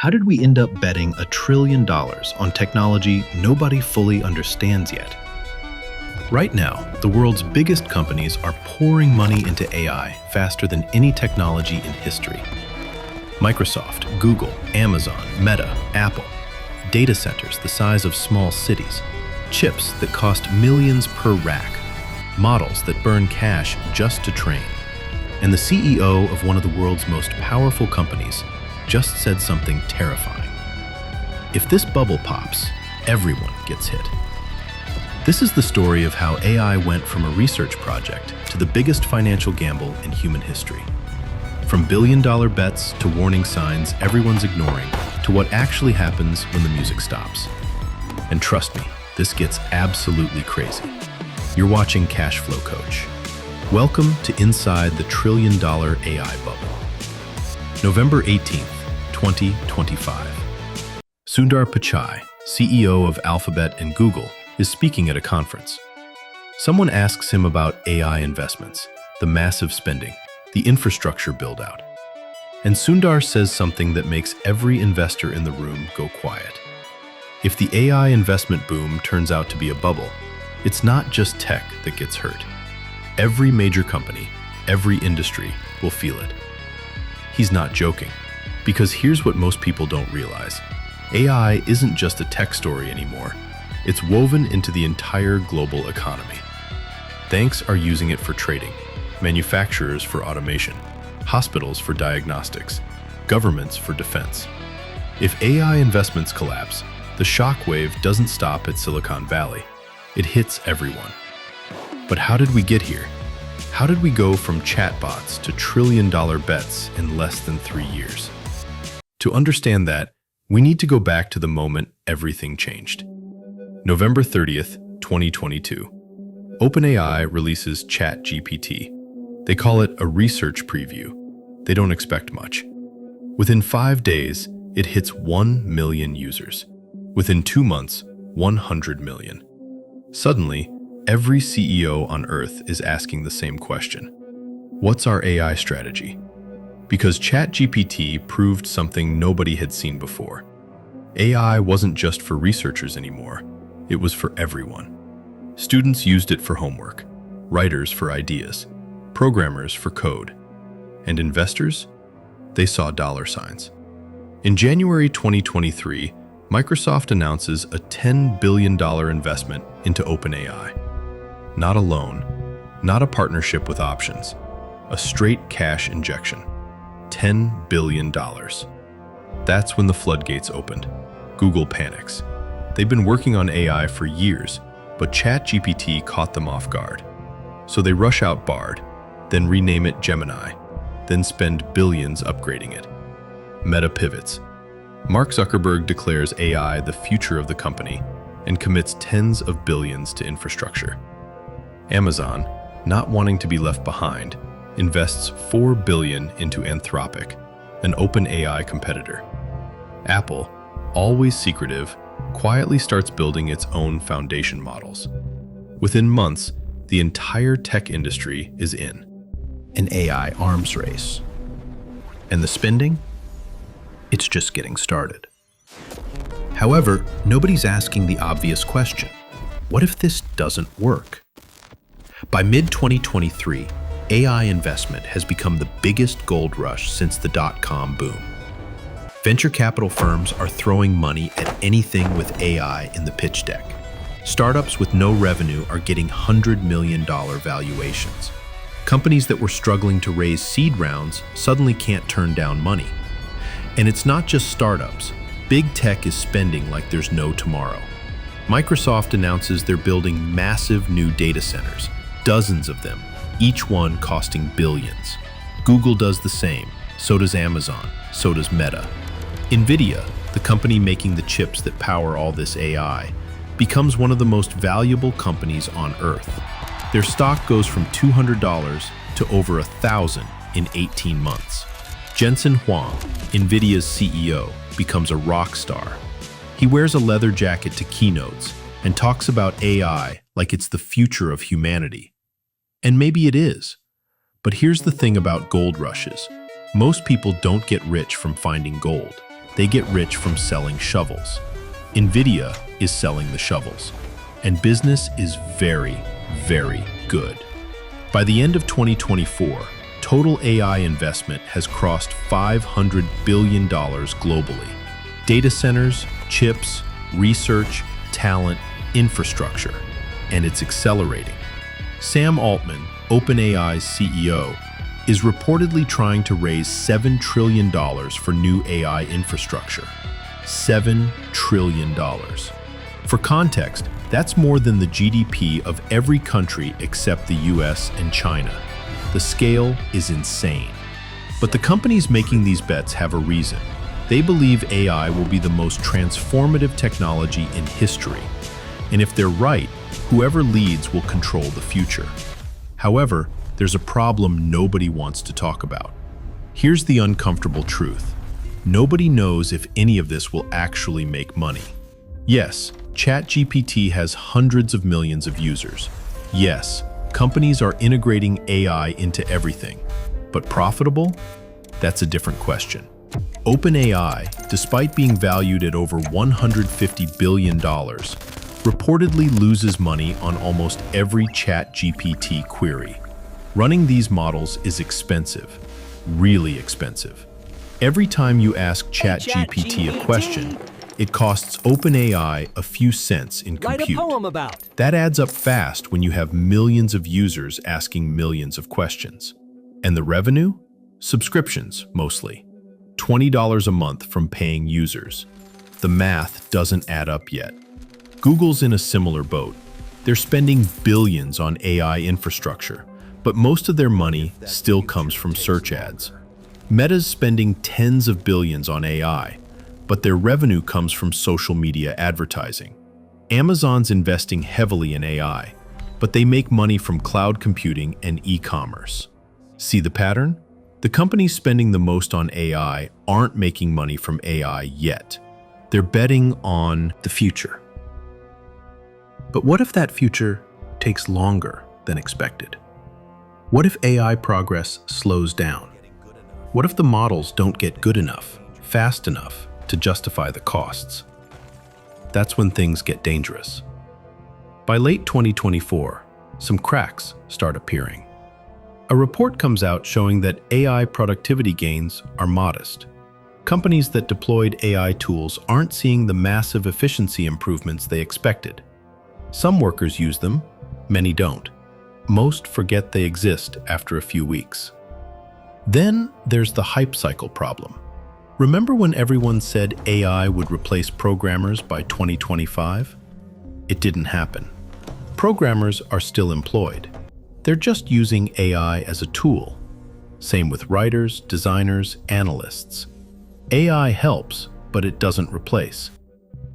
How did we end up betting $1 trillion on technology nobody fully understands yet? Right now, the world's biggest companies are pouring money into AI faster than any technology in history. Microsoft, Google, Amazon, Meta, Apple. Data centers the size of small cities. Chips that cost millions per rack. Models that burn cash just to train. And the CEO of one of the world's most powerful companies just said something terrifying. If this bubble pops, everyone gets hit. This is the story of how AI went from a research project to the biggest financial gamble in human history. From billion-dollar bets to warning signs everyone's ignoring to what actually happens when the music stops. And trust me, this gets absolutely crazy. You're watching Cash Flow Coach. Welcome to Inside the $1 Trillion AI Bubble. November 18th, 2025. Sundar Pichai, CEO of Alphabet and Google, is speaking at a conference. Someone asks him about AI investments, the massive spending, the infrastructure build-out. And Sundar says something that makes every investor in the room go quiet. If the AI investment boom turns out to be a bubble, it's not just tech that gets hurt. Every major company, every industry will feel it. He's not joking, because here's what most people don't realize. AI isn't just a tech story anymore. It's woven into the entire global economy. Banks are using it for trading, manufacturers for automation, hospitals for diagnostics, governments for defense. If AI investments collapse, the shockwave doesn't stop at Silicon Valley. It hits everyone. But how did we get here? How did we go from chatbots to trillion-dollar bets in less than 3 years? To understand that, we need to go back to the moment everything changed. November 30th, 2022. OpenAI releases ChatGPT. They call it a research preview. They don't expect much. Within 5 days, it hits 1 million users. Within 2 months, 100 million. Suddenly, every CEO on Earth is asking the same question. What's our AI strategy? Because ChatGPT proved something nobody had seen before. AI wasn't just for researchers anymore. It was for everyone. Students used it for homework, writers for ideas, programmers for code, and investors? They saw dollar signs. In January 2023, Microsoft announces a $10 billion investment into OpenAI. Not a loan, not a partnership with options, a straight cash injection. $10 billion. That's when the floodgates opened. Google panics. They've been working on AI for years, but ChatGPT caught them off guard. So they rush out Bard, then rename it Gemini, then spend billions upgrading it. Meta pivots. Mark Zuckerberg declares AI the future of the company and commits tens of billions to infrastructure. Amazon, not wanting to be left behind, invests $4 billion into Anthropic, an OpenAI competitor. Apple, always secretive, quietly starts building its own foundation models. Within months, the entire tech industry is in an AI arms race. And the spending? It's just getting started. However, nobody's asking the obvious question. What if this doesn't work? By mid-2023, AI investment has become the biggest gold rush since the dot-com boom. Venture capital firms are throwing money at anything with AI in the pitch deck. Startups with no revenue are getting $100 million valuations. Companies that were struggling to raise seed rounds suddenly can't turn down money. And it's not just startups. Big tech is spending like there's no tomorrow. Microsoft announces they're building massive new data centers, dozens of them, each one costing billions. Google does the same, so does Amazon, so does Meta. Nvidia, the company making the chips that power all this AI, becomes one of the most valuable companies on Earth. Their stock goes from $200 to over $1,000 in 18 months. Jensen Huang, Nvidia's CEO, becomes a rock star. He wears a leather jacket to keynotes and talks about AI like it's the future of humanity. And maybe it is. But here's the thing about gold rushes. Most people don't get rich from finding gold. they get rich from selling shovels. Nvidia is selling the shovels. And business is very, very good. By the end of 2024, total AI investment has crossed $500 billion globally. Data centers, chips, research, talent, infrastructure, and it's accelerating. Sam Altman, OpenAI's CEO, is reportedly trying to raise $7 trillion for new AI infrastructure. $7 trillion. For context, that's more than the GDP of every country except the US and China. The scale is insane. But the companies making these bets have a reason. They believe AI will be the most transformative technology in history. And if they're right, whoever leads will control the future. However, there's a problem nobody wants to talk about. Here's the uncomfortable truth. Nobody knows if any of this will actually make money. Yes, ChatGPT has hundreds of millions of users. Yes, companies are integrating AI into everything. But profitable? That's a different question. OpenAI, despite being valued at over $150 billion, reportedly loses money on almost every ChatGPT query. Running these models is expensive, really expensive. Every time you ask ChatGPT a question, it costs OpenAI a few cents in compute. Write a poem about. That adds up fast when you have millions of users asking millions of questions. And the revenue? Subscriptions, mostly. $20 a month from paying users. The math doesn't add up yet. Google's in a similar boat. They're spending billions on AI infrastructure, but most of their money still comes from search ads. Meta's spending tens of billions on AI, but their revenue comes from social media advertising. Amazon's investing heavily in AI, but they make money from cloud computing and e-commerce. See the pattern? The companies spending the most on AI aren't making money from AI yet. They're betting on the future. But what if that future takes longer than expected? What if AI progress slows down? What if the models don't get good enough, fast enough to justify the costs? That's when things get dangerous. By late 2024, some cracks start appearing. A report comes out showing that AI productivity gains are modest. Companies that deployed AI tools aren't seeing the massive efficiency improvements they expected. Some workers use them, many don't. Most forget they exist after a few weeks. Then there's the hype cycle problem. Remember when everyone said AI would replace programmers by 2025? It didn't happen. Programmers are still employed. They're just using AI as a tool. Same with writers, designers, analysts. AI helps, but it doesn't replace.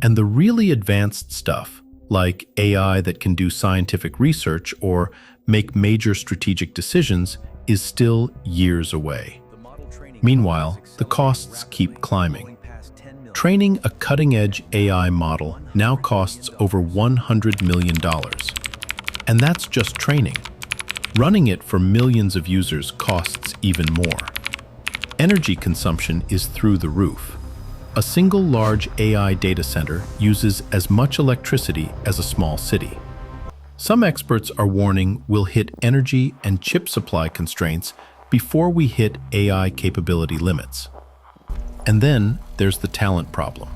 And the really advanced stuff, like AI that can do scientific research or make major strategic decisions, is still years away. Meanwhile, the costs keep climbing. Training a cutting-edge AI model now costs over $100 million. And that's just training. Running it for millions of users costs even more. Energy consumption is through the roof. A single large AI data center uses as much electricity as a small city. Some experts are warning we'll hit energy and chip supply constraints before we hit AI capability limits. And then there's the talent problem.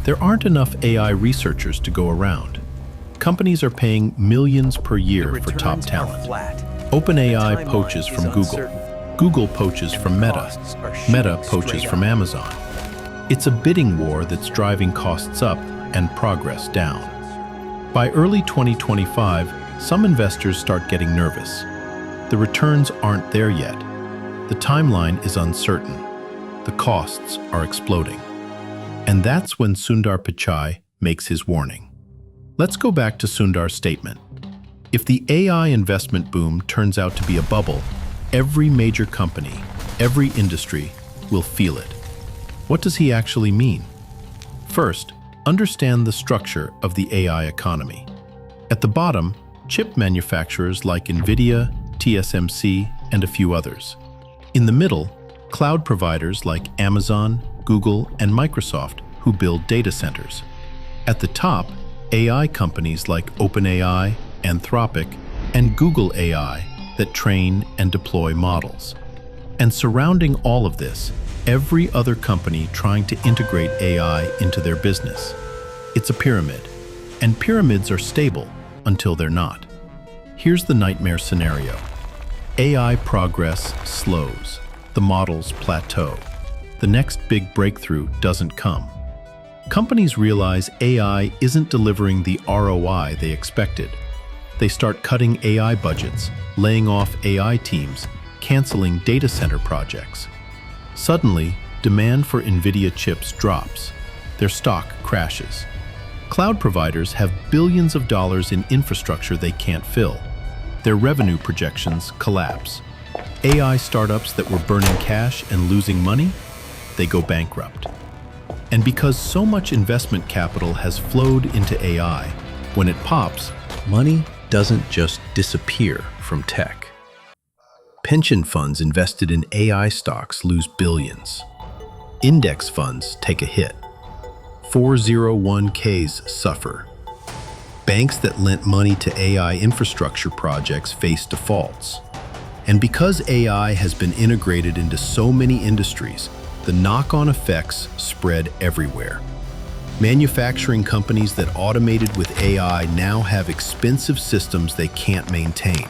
There aren't enough AI researchers to go around. Companies are paying millions per year for top talent. OpenAI poaches from Google. Google poaches from Meta. Meta poaches from Amazon. It's a bidding war that's driving costs up and progress down. By early 2025, some investors start getting nervous. The returns aren't there yet. The timeline is uncertain. The costs are exploding. And that's when Sundar Pichai makes his warning. Let's go back to Sundar's statement. If the AI investment boom turns out to be a bubble, every major company, every industry will feel it. What does he actually mean? First, understand the structure of the AI economy. At the bottom, chip manufacturers like Nvidia, TSMC, and a few others. In the middle, cloud providers like Amazon, Google, and Microsoft, who build data centers. At the top, AI companies like OpenAI, Anthropic, and Google AI that train and deploy models. And surrounding all of this, every other company trying to integrate AI into their business. It's a pyramid, and pyramids are stable until they're not. Here's the nightmare scenario. AI progress slows, the models plateau. The next big breakthrough doesn't come. Companies realize AI isn't delivering the ROI they expected. They start cutting AI budgets, laying off AI teams, canceling data center projects. Suddenly, demand for Nvidia chips drops. Their stock crashes. Cloud providers have billions of dollars in infrastructure they can't fill. Their revenue projections collapse. AI startups that were burning cash and losing money, they go bankrupt. And because so much investment capital has flowed into AI, when it pops, money doesn't just disappear from tech. Pension funds invested in AI stocks lose billions. Index funds take a hit. 401ks suffer. Banks that lent money to AI infrastructure projects face defaults. And because AI has been integrated into so many industries, the knock-on effects spread everywhere. Manufacturing companies that automated with AI now have expensive systems they can't maintain.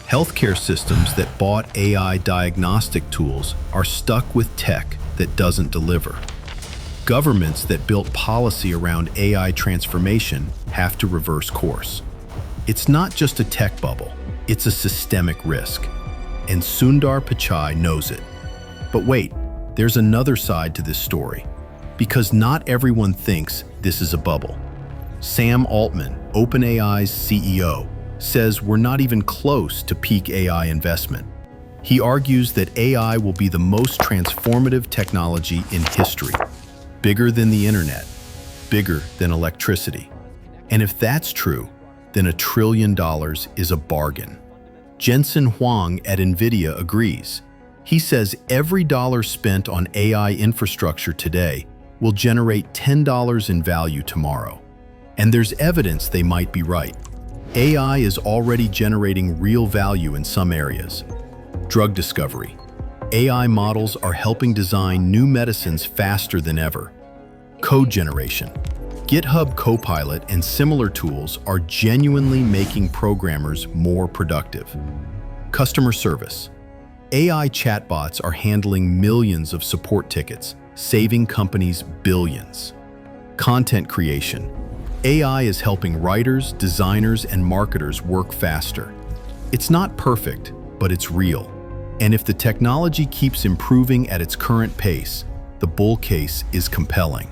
Healthcare systems that bought AI diagnostic tools are stuck with tech that doesn't deliver. Governments that built policy around AI transformation have to reverse course. It's not just a tech bubble, it's a systemic risk. And Sundar Pichai knows it. But wait, there's another side to this story, because not everyone thinks this is a bubble. Sam Altman, OpenAI's CEO, says we're not even close to peak AI investment. He argues that AI will be the most transformative technology in history, bigger than the internet, bigger than electricity. And if that's true, then $1 trillion is a bargain. Jensen Huang at Nvidia agrees. He says every dollar spent on AI infrastructure today will generate $10 in value tomorrow. And there's evidence they might be right. AI is already generating real value in some areas. Drug discovery. AI models are helping design new medicines faster than ever. Code generation. GitHub Copilot and similar tools are genuinely making programmers more productive. Customer service. AI chatbots are handling millions of support tickets, saving companies billions. Content creation. AI is helping writers, designers, and marketers work faster. It's not perfect, but it's real. And if the technology keeps improving at its current pace, the bull case is compelling.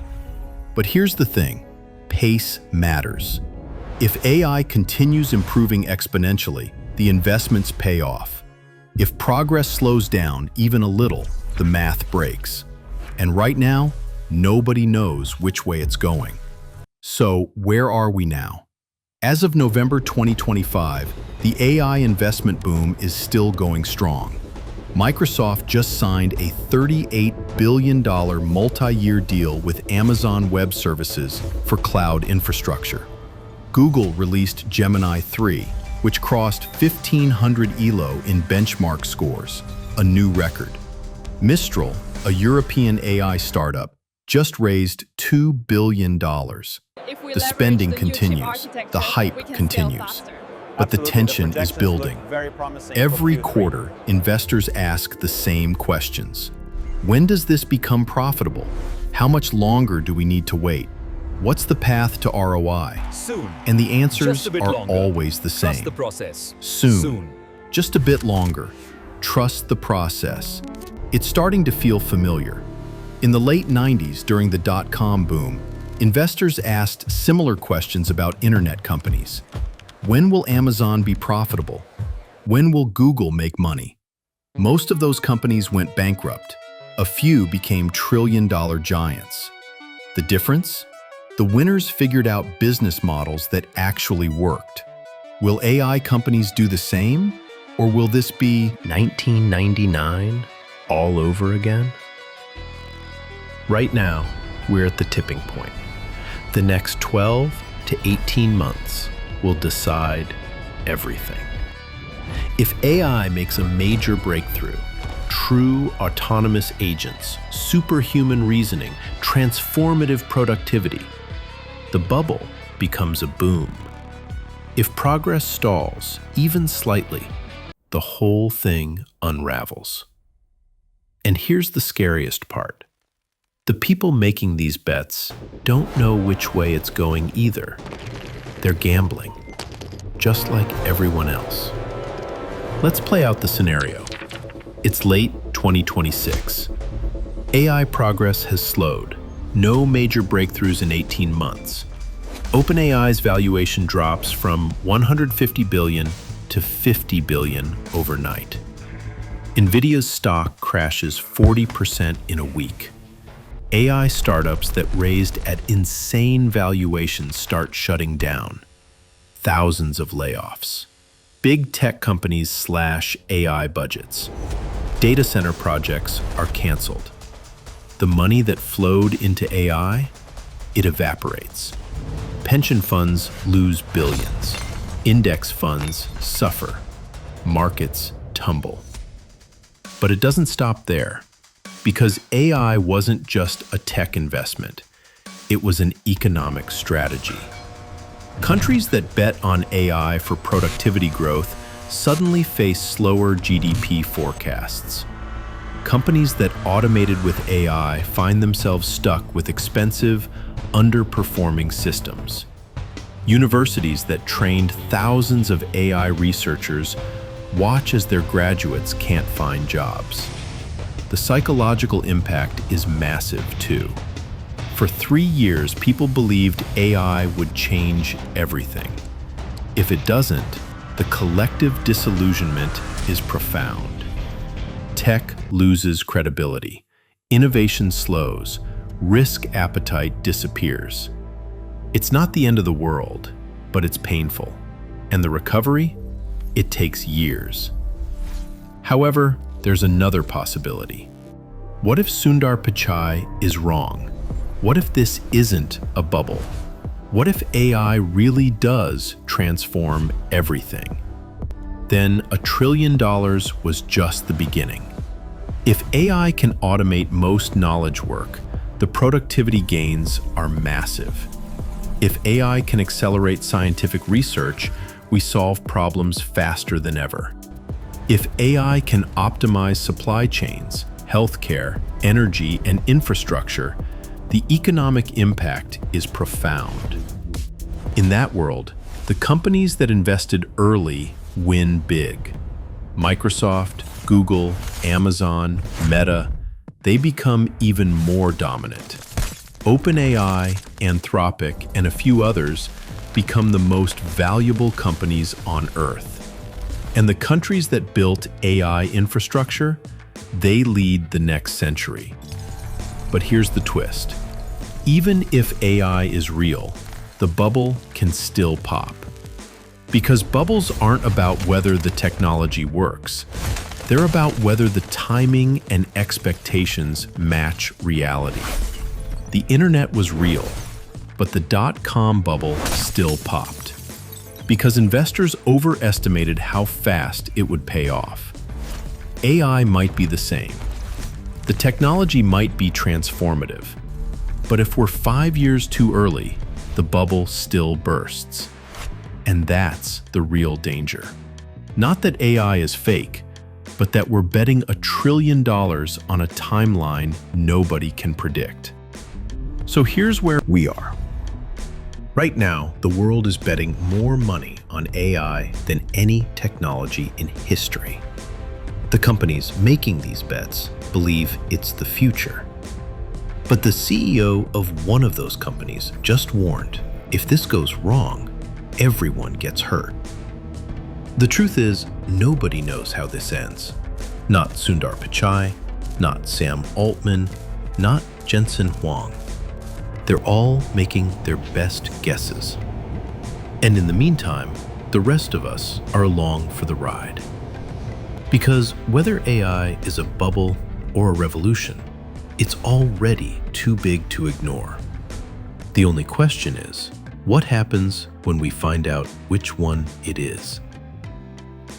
But here's the thing, pace matters. If AI continues improving exponentially, the investments pay off. If progress slows down even a little, the math breaks. And right now, nobody knows which way it's going. So where are we now? As of November 2025, the AI investment boom is still going strong. Microsoft just signed a $38 billion multi-year deal with Amazon Web Services for cloud infrastructure. Google released Gemini 3, which crossed 1,500 ELO in benchmark scores, a new record. Mistral, a European AI startup, just raised $2 billion. The spending continues, the hype continues. But the tension is building. Every quarter, investors ask the same questions. When does this become profitable? How much longer do we need to wait? What's the path to ROI? Soon. And the answers Just a bit are longer. always the same. Trust the process. Soon. Just a bit longer. Trust the process. It's starting to feel familiar. In the late 90s, during the dot-com boom, investors asked similar questions about internet companies. When will Amazon be profitable? When will Google make money? Most of those companies went bankrupt. A few became trillion-dollar giants. The difference? The winners figured out business models that actually worked. Will AI companies do the same? Or will this be 1999 all over again? Right now, we're at the tipping point. The next 12 to 18 months will decide everything. If AI makes a major breakthrough, true autonomous agents, superhuman reasoning, transformative productivity, the bubble becomes a boom. If progress stalls, even slightly, the whole thing unravels. And here's the scariest part. The people making these bets don't know which way it's going either. They're gambling, just like everyone else. Let's play out the scenario. It's late 2026. AI progress has slowed. No major breakthroughs in 18 months. OpenAI's valuation drops from 150 billion to 50 billion overnight. Nvidia's stock crashes 40% in a week. AI startups that raised at insane valuations start shutting down. Thousands of layoffs. Big tech companies slash AI budgets. Data center projects are canceled. The money that flowed into AI, it evaporates. Pension funds lose billions. Index funds suffer. Markets tumble. But it doesn't stop there, because AI wasn't just a tech investment. It was an economic strategy. Countries that bet on AI for productivity growth suddenly face slower GDP forecasts. Companies that automated with AI find themselves stuck with expensive, underperforming systems. Universities that trained thousands of AI researchers watch as their graduates can't find jobs. The psychological impact is massive, too. For 3 years, people believed AI would change everything. If it doesn't, the collective disillusionment is profound. Tech loses credibility. Innovation slows. Risk appetite disappears. It's not the end of the world, but it's painful. And the recovery? It takes years. However, there's another possibility. What if Sundar Pichai is wrong? What if this isn't a bubble? What if AI really does transform everything? Then $1 trillion was just the beginning. If AI can automate most knowledge work, the productivity gains are massive. If AI can accelerate scientific research, we solve problems faster than ever. If AI can optimize supply chains, healthcare, energy, and infrastructure, the economic impact is profound. In that world, the companies that invested early win big. Microsoft, Google, Amazon, Meta, they become even more dominant. OpenAI, Anthropic, and a few others become the most valuable companies on Earth. And the countries that built AI infrastructure, they lead the next century. But here's the twist. Even if AI is real, the bubble can still pop. Because bubbles aren't about whether the technology works. They're about whether the timing and expectations match reality. The internet was real, but the dot-com bubble still popped. Because investors overestimated how fast it would pay off. AI might be the same. The technology might be transformative. But if we're 5 years too early, the bubble still bursts. And that's the real danger. Not that AI is fake, but that we're betting $1 trillion on a timeline nobody can predict. So here's where we are. Right now, the world is betting more money on AI than any technology in history. The companies making these bets believe it's the future. But the CEO of one of those companies just warned, if this goes wrong, everyone gets hurt. The truth is, nobody knows how this ends. Not Sundar Pichai, not Sam Altman, not Jensen Huang. They're all making their best guesses. And in the meantime, the rest of us are along for the ride. Because whether AI is a bubble or a revolution, It's already too big to ignore. The only question is, what happens when we find out which one it is?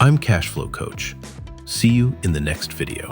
I'm Cashflow Coach. See you in the next video.